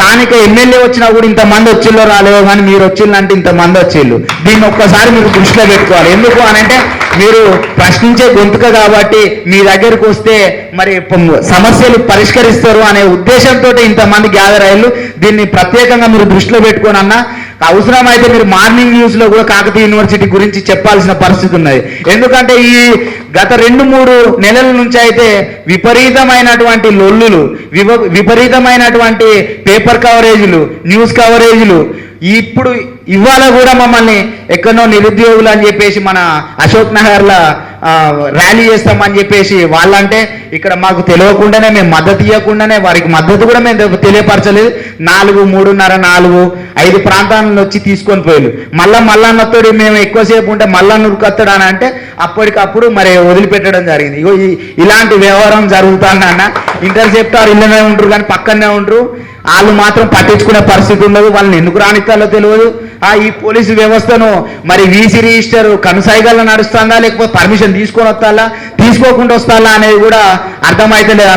స్థానిక ఎమ్మెల్యే వచ్చినా కూడా ఇంతమంది వచ్చిల్లో రాలేవు, కానీ మీరు వచ్చిందంటే ఇంతమంది వచ్చిళ్ళు. దీన్ని ఒక్కసారి మీరు దృష్టిలో పెట్టుకోవాలి. ఎందుకు అని అంటే మీరు ప్రశ్నించే గొంతుక కాబట్టి మీ దగ్గరకు వస్తే మరి సమస్యలు పరిష్కరిస్తారు అనే ఉద్దేశంతో ఇంతమంది గ్యాదర్ అయ్యారు. దీన్ని ప్రత్యేకంగా మీరు దృష్టిలో పెట్టుకోని అన్న, అవసరమైతే మీరు మార్నింగ్ న్యూస్ లో కూడా కాకతీయ యూనివర్సిటీ గురించి చెప్పాల్సిన పరిస్థితి ఉన్నది. ఎందుకంటే ఈ గత 2-3 నెలల నుంచి అయితే విపరీతమైనటువంటి లొల్లులు, విపరీతమైనటువంటి పేపర్ కవరేజీలు, న్యూస్ కవరేజీలు, ఇప్పుడు ఇవాళ కూడా మమ్మల్ని ఎక్కడో నిరుద్యోగులు అని చెప్పేసి మన అశోక్ నగర్లో ర్యాలీ చేస్తామని చెప్పేసి వాళ్ళంటే ఇక్కడ మాకు తెలియకుండానే మేము మద్దతు ఇవ్వకుండానే వారికి మద్దతు కూడా మేము తెలియపరచలేదు. 4, 3:30, 4, 5 ప్రాంతాలను వచ్చి తీసుకొని పోయారు. మల్లన్నతోడు మేము ఎక్కువసేపు ఉంటే మల్లన్నూరుకత్తడు అని అంటే అప్పటికప్పుడు మరి వదిలిపెట్టడం జరిగింది. ఇగో ఇలాంటి వ్యవహారం జరుగుతుందన్న. ఇంటర్సెప్టార్ ఇళ్ళనే ఉంటారు కానీ పక్కనే ఉంటారు, వాళ్ళు మాత్రం పట్టించుకునే పరిస్థితి ఉండదు. వాళ్ళని ఎందుకు రానిస్తాలో తెలియదు. ఈ పోలీసు వ్యవస్థను మరి వీసీ రిజిస్టర్ కనుసైగల్లో నడుస్తుందా లేకపోతే పర్మిషన్ తీసుకొని వస్తాలా తీసుకోకుండా వస్తాలా అనేది కూడా అర్థమైతే లేదు.